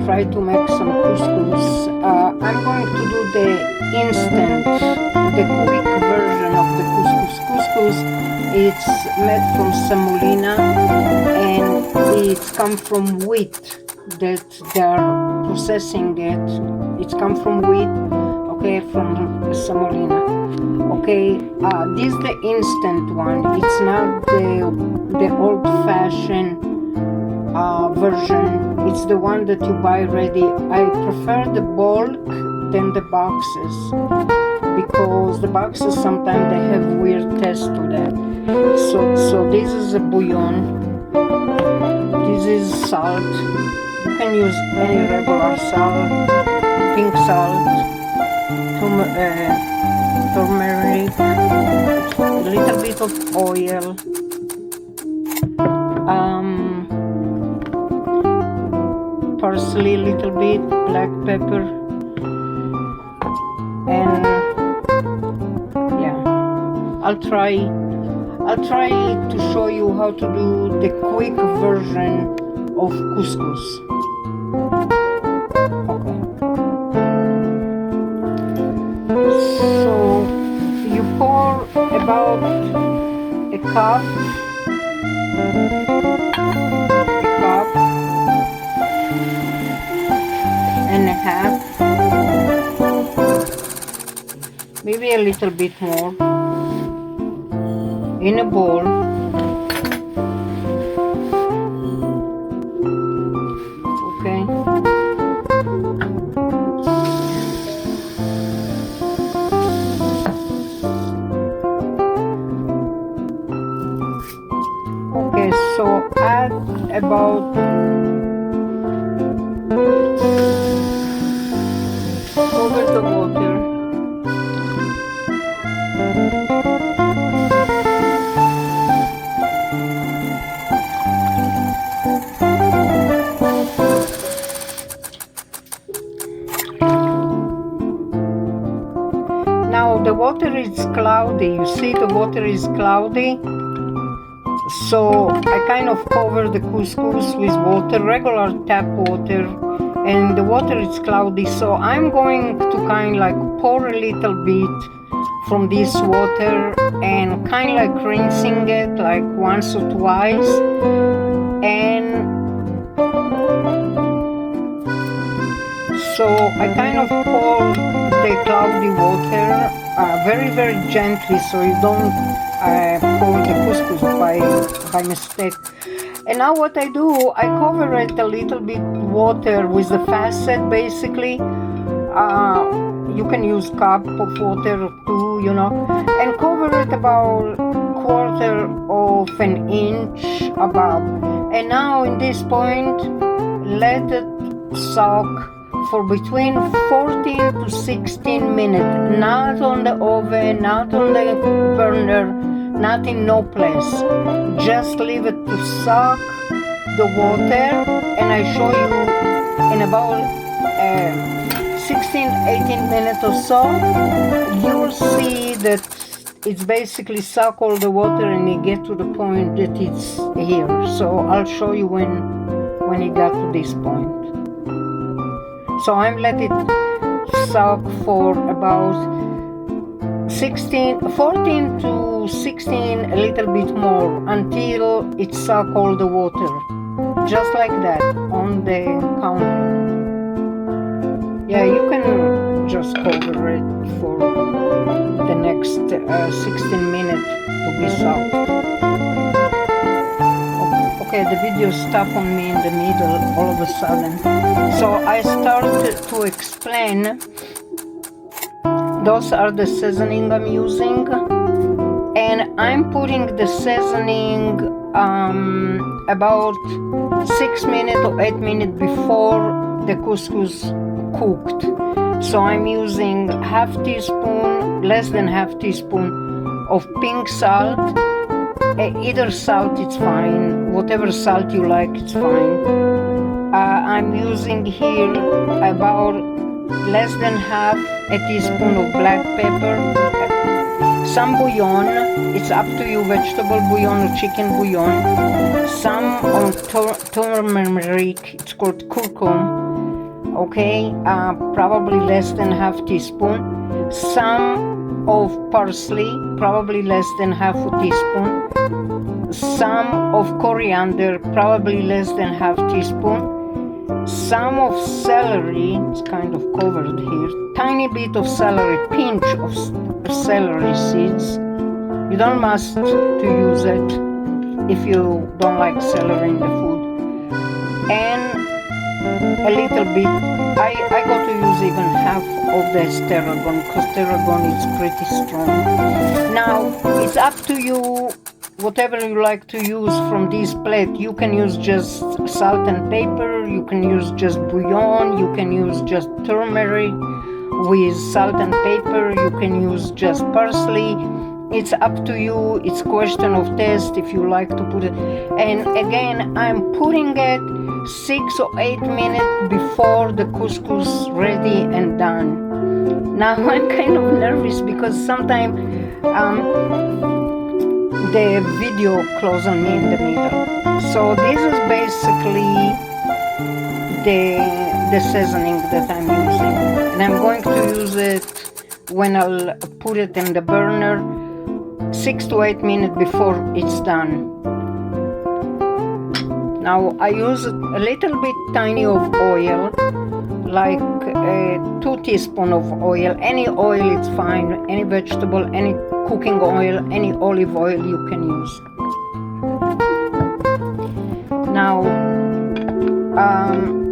Try to make some couscous. I'm going to do the instant, the quick version of the couscous. Couscous, it's made from semolina and it's come from wheat that they are processing it. It's come from wheat, okay, from semolina. Okay, this is the instant one. It's not the old-fashioned version. It's the one that you buy ready. I prefer the bulk than the boxes because the boxes sometimes they have weird taste to that. So this is a bouillon. This is salt. You can use any regular salt, pink salt, turmeric, a little bit of oil. Parsley, a little bit, black pepper, and yeah, I'll try to show you how to do the quick version of couscous. Okay, so you pour about a cup and a half, maybe a little bit more, in a bowl. Okay. Okay, so add about over the water. Now the water is cloudy. You see the water is cloudy. So I kind of cover the couscous with water, regular tap water, and the water is cloudy, so I'm going to kind of like pour a little bit from this water and kind of like rinsing it like once or twice. And so I kind of pour the cloudy water very, very gently, so you don't pour the couscous by mistake. And now what I do, I cover it a little bit water with the faucet basically. You can use cup of water or two, you know, and cover it about quarter of an inch above. And now in this point, let it soak for between 14 to 16 minutes, not on the oven, not on the burner, not in no place. Just leave it to soak the water, and I show you in about 16-18 minutes or so, you will see that it's basically suck all the water and it get to the point that it's here. So I'll show you when it got to this point. So I'm let it soak for about 14 to 16, a little bit more, until it suck all the water, just like that on the counter. Yeah, you can just cover it for the next 16 minutes to be soaked. Okay, the video stopped on me in the middle all of a sudden. So I started to explain. Those are the seasoning I'm using, and I'm putting the seasoning about 6 minutes or 8 minutes before the couscous cooked. So I'm using half teaspoon, less than half teaspoon of pink salt. Either salt, it's fine. Whatever salt you like, it's fine. I'm using here about less than half a teaspoon of black pepper. Some bouillon, it's up to you, vegetable bouillon or chicken bouillon. Some on turmeric, it's called curcum. Okay, probably less than half teaspoon. Some of parsley, probably less than half a teaspoon. Some of coriander, probably less than half teaspoon. Some of celery, it's kind of covered here. Tiny bit of celery, pinch of celery seeds. You don't must to use it if you don't like celery in the food. And a little bit, I go to use even half of the tarragon, because tarragon is pretty strong. Now, it's up to you, whatever you like to use from this plate. You can use just salt and pepper, you can use just bouillon, you can use just turmeric with salt and pepper, you can use just parsley. It's up to you, it's question of taste if you like to put it. And again, I'm putting it 6 or 8 minutes before the couscous ready and done. Now I'm kind of nervous because sometimes the video close on me in the middle. So this is basically the seasoning that I'm using. And I'm going to use it when I'll put it in the burner 6 to 8 minutes before it's done. Now I use a little bit tiny of oil, like 2 teaspoons of oil. Any oil is fine, any vegetable, any cooking oil, any olive oil you can use. Now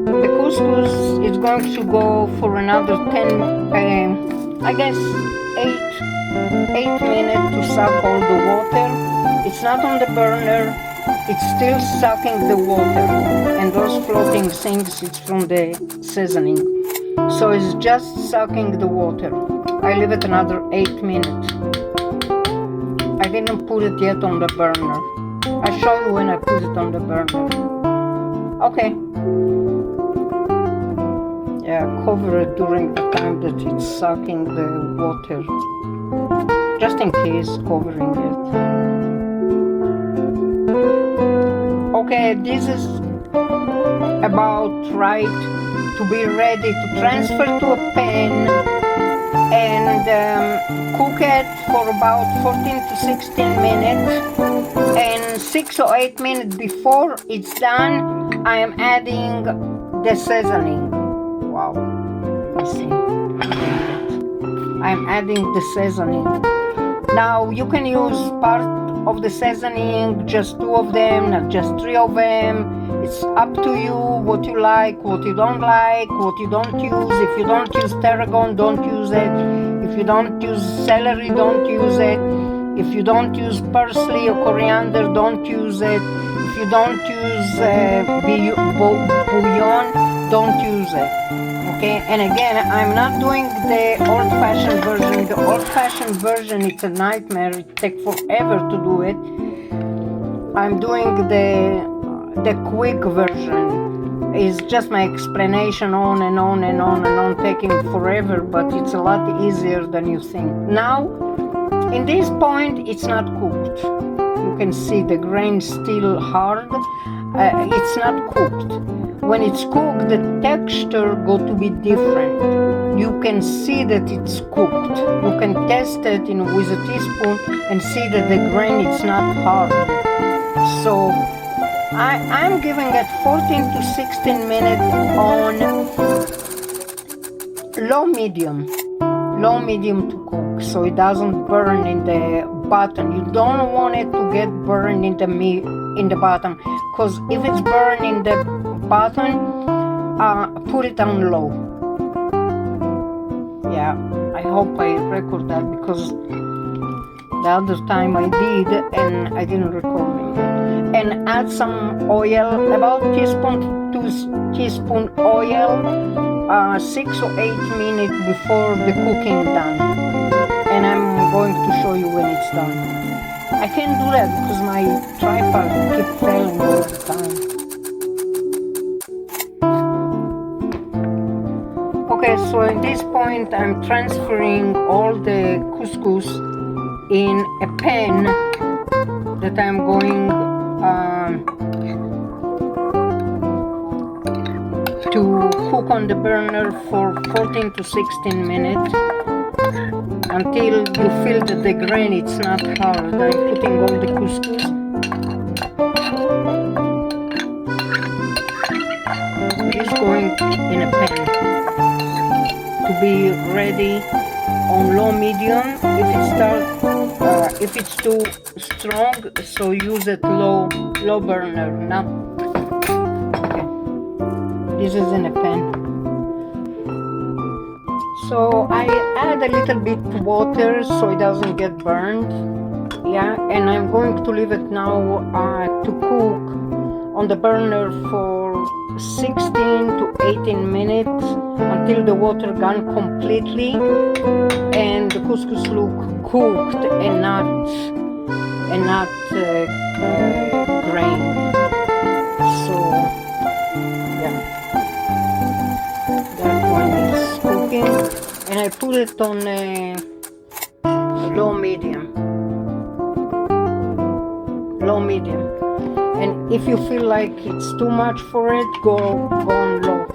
the couscous is going to go for another 10, I guess 8 minutes to suck all the water. It's not on the burner, it's still sucking the water, and those floating things, it's from the seasoning. So it's just sucking the water. I leave it another 8 minutes. I didn't put it yet on the burner. I'll show you when I put it on the burner. Okay. Yeah, cover it during the time that it's sucking the water. Just in case, covering it. Okay, this is about right to be ready to transfer to a pan and cook it for about 14 to 16 minutes. And 6 or 8 minutes before it's done, I am adding the seasoning. Wow, let me see. I'm adding the seasoning. Now you can use part of the seasoning, just 2 of them, not just 3 of them. It's up to you what you like, what you don't like, what you don't use. If you don't use tarragon, don't use it. If you don't use celery, don't use it. If you don't use parsley or coriander, don't use it. If you don't use bouillon, don't use it. Okay, and again, I'm not doing the old-fashioned version. The old-fashioned version, it's a nightmare. It takes forever to do it. I'm doing the quick version. It's just my explanation on and on and on and on, taking forever, but it's a lot easier than you think. Now, in this point, it's not cooked. You can see the grain still hard. It's not cooked. When it's cooked, the texture going to be different. You can see that it's cooked. You can test it with a teaspoon and see that the grain is not hard. So I'm giving it 14 to 16 minutes on low medium to cook, so it doesn't burn in the bottom. You don't want it to get burned in the bottom, because if it's burned in the bottom, put it on low. Yeah, I hope I record that, because The other time I did, and I didn't record it. And add some oil, about teaspoon, 2 teaspoon oil, 6 or 8 minutes before the cooking done. And I'm going to show you when it's done. I can't do that because my tripod keeps failing all the time. Okay, so at this point I'm transferring all the couscous in a pan that I'm going to cook on the burner for 14 to 16 minutes until you feel that the grain it's not hard. I'm putting all the couscous. It is going in a pan to be ready on low medium. If it's too strong, so use it low burner. Now, okay. This is in a pan. So I add a little bit water so it doesn't get burned. Yeah, and I'm going to leave it now to cook on the burner for 16 to 18 minutes until the water gone completely and the couscous look cooked and not grained. So yeah, that one is cooking, and I put it on low medium. And if you feel like it's too much for it, go on low.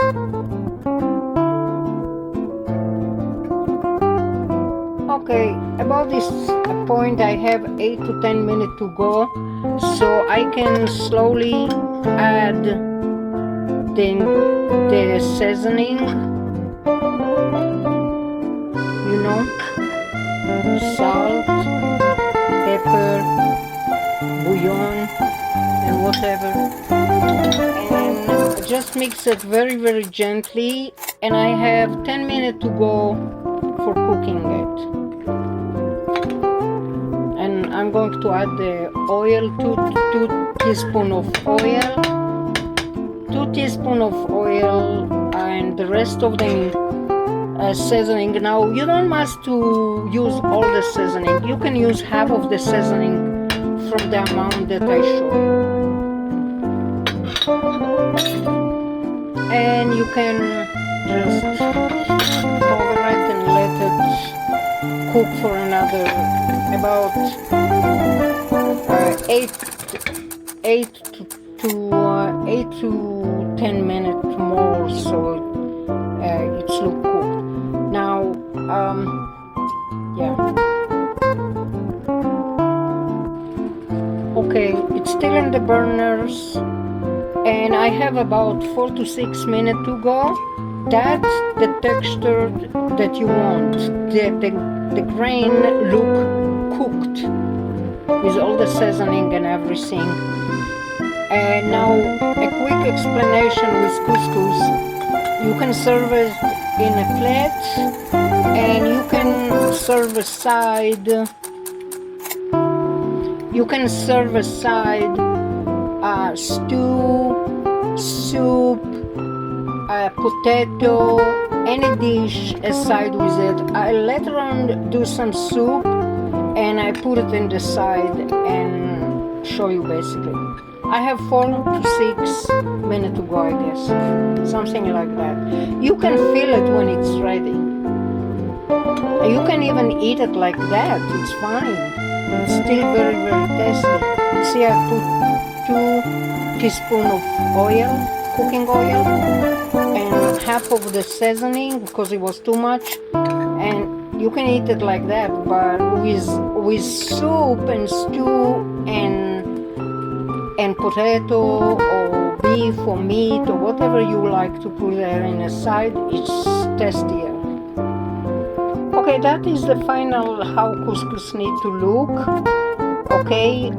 Okay, about this point I have 8 to 10 minutes to go, so I can slowly add the seasoning, you know, salt, pepper, bouillon, and whatever, and just mix it very, very gently, and I have 10 minutes to go for cooking it. And I'm going to add the oil, 2 teaspoons of oil, 2 teaspoons of oil, and the rest of the seasoning. Now you don't must to use all the seasoning. You can use half of the seasoning from the amount that I show you. And you can just cover it and let it cook for another about 8 to 10 minutes more, so it's look cooked. Now, yeah. Okay, it's still in the burners, and I have about 4 to 6 minutes to go. That's the texture that you want. The grain look cooked with all the seasoning and everything. And now a quick explanation with couscous. You can serve it in a plate, and you can serve a side. You can serve a side stew, soup, potato, any dish aside with it. I later on do some soup and I put it in the side and show you basically. I have 4 to 6 minutes to go, I guess, something like that. You can feel it when it's ready. You can even eat it like that, it's fine. It's still very, very tasty. See, I put 2 teaspoons of oil, cooking oil, and half of the seasoning because it was too much. And you can eat it like that, but with soup and stew and potato or beef or meat or whatever you like to put there in a side, it's tastier. Okay, that is the final how couscous need to look. Okay,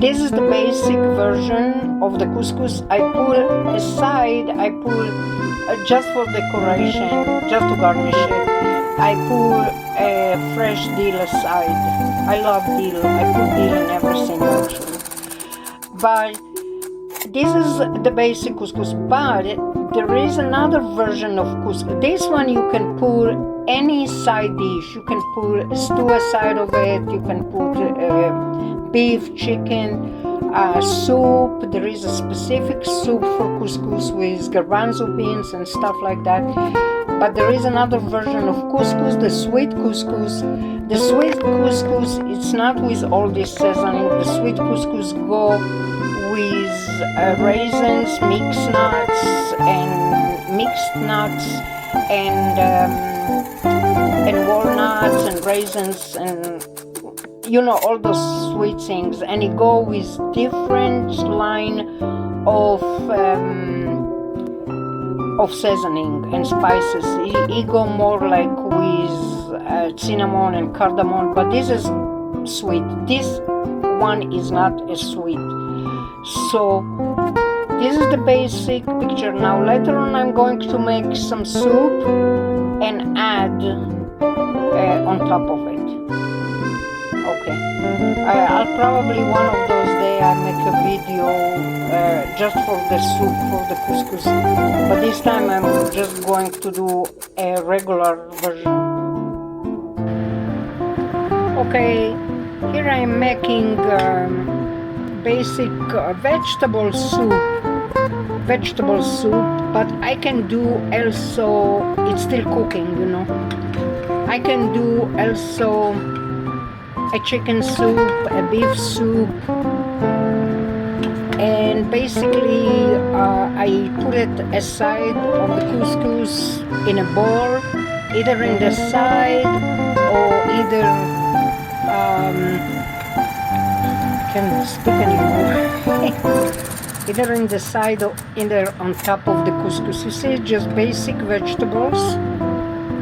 this is the basic version of the couscous. I put aside, just for decoration, just to garnish it, I put fresh dill aside. I love dill. I put dill in everything actually. But this is the basic couscous. But there is another version of couscous. This one you can put any side dish. You can put stew aside of it. You can put beef, chicken, soup. There is a specific soup for couscous with garbanzo beans and stuff like that. But there is another version of couscous, the sweet couscous. The sweet couscous, it's not with all this seasoning. The sweet couscous go with raisins, mixed nuts, and walnuts and raisins and all those sweet things. And it go with different line of seasoning and spices. It go more like with cinnamon and cardamom, but this is sweet. This one is not as sweet. So this is the basic picture. Now later on I'm going to make some soup and add on top of it. Okay, I'll probably one of those days I make a video just for the soup, for the couscous, but this time I'm just going to do a regular version. Okay, here I'm making basic vegetable soup, but I can do also, it's still cooking, I can do also a chicken soup, a beef soup, and basically I put it aside of the couscous in a bowl, either in the side or either I can't speak anymore. Either in the side or either on top of the couscous. You see, just basic vegetables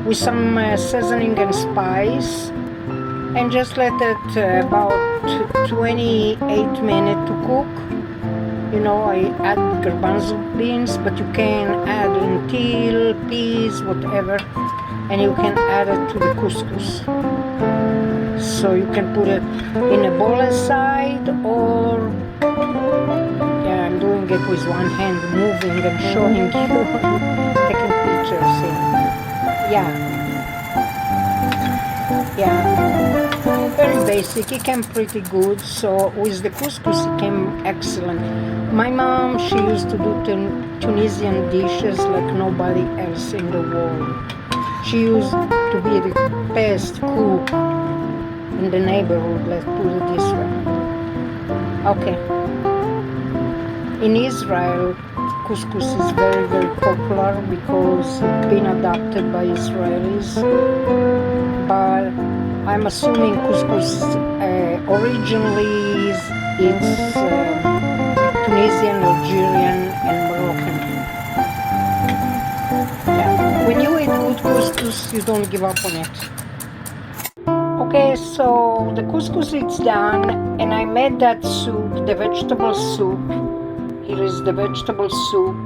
with some seasoning and spice, and just let it about 28 minutes to cook. I add garbanzo beans, but you can add lentil, peas, whatever, and you can add it to the couscous. So you can put it in a bowl aside, or I'm doing it with one hand, moving and showing you, taking pictures here. Very basic. It came pretty good. So with the couscous it came excellent. My mom, she used to do Tunisian dishes like nobody else in the world. She used to be the best cook in the neighborhood, let's put it this way. Okay. In Israel, couscous is very, very popular because it's been adopted by Israelis. But I'm assuming couscous originally it's Tunisian, Algerian, and Moroccan. When you eat good couscous, you don't give up on it. Okay, so the couscous is done, and I made that soup, the vegetable soup. Here is the vegetable soup.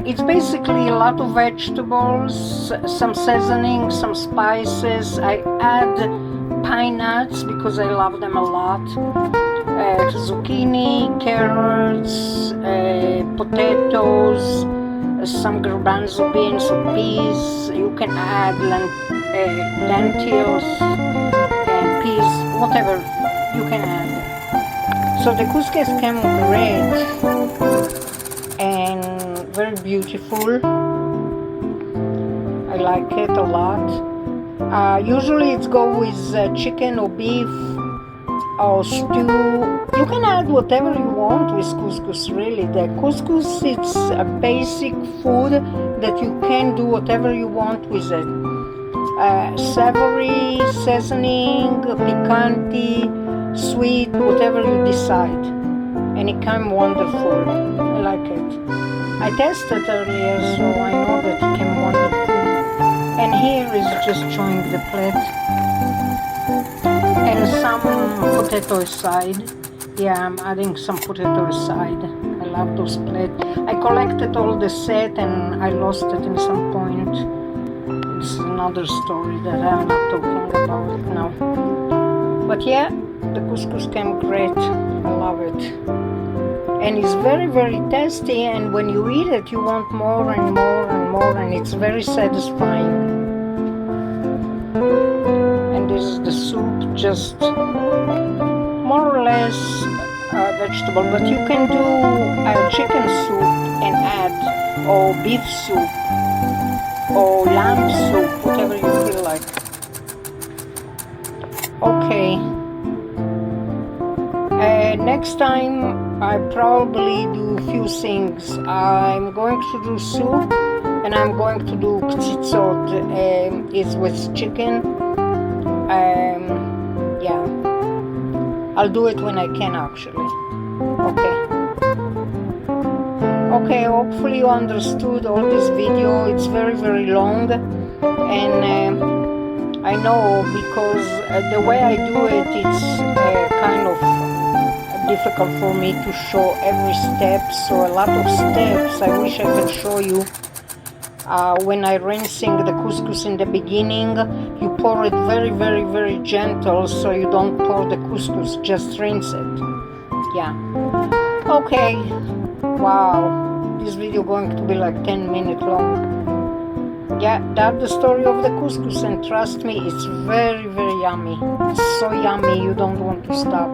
It's basically a lot of vegetables, some seasoning, some spices. I add pine nuts because I love them a lot. Zucchini, carrots, potatoes, some garbanzo beans or peas. You can add lentils and peas, whatever you can add. So the couscous came great and very beautiful. I like it a lot. Usually it's go with chicken or beef or stew. You can add whatever you want with couscous, really. The couscous, it's a basic food that you can do whatever you want with it. Savory, seasoning, picanti, sweet, whatever you decide. And it came wonderful. I like it. I tested earlier, so I know that it came wonderful. And here is just showing the plate. And some potato aside. Yeah, I'm adding some potato aside. I love those plates. I collected all the set and I lost it in some point. It's not another story that I'm not talking about now. But yeah, the couscous came great. I love it. And it's very, very tasty, and when you eat it, you want more and more and more, and it's very satisfying. And this is the soup, just more or less vegetable, but you can do chicken soup and add, or beef soup, or lamb soup, whatever you feel like. Okay. Next time I probably do a few things. I'm going to do soup, and I'm going to do Couscous, it's with chicken. Yeah, I'll do it when I can actually. Okay, hopefully you understood all this video. It's very, very long, and I know because the way I do it, it's kind of difficult for me to show every step, so a lot of steps I wish I could show you. When I rinsing the couscous in the beginning, you pour it very, very, very gentle, so you don't pour the couscous, just rinse it. Yeah. Okay. Wow. This video going to be like 10 minutes long. Yeah, that's the story of the couscous, and trust me, it's very, very yummy. It's so yummy, you don't want to stop.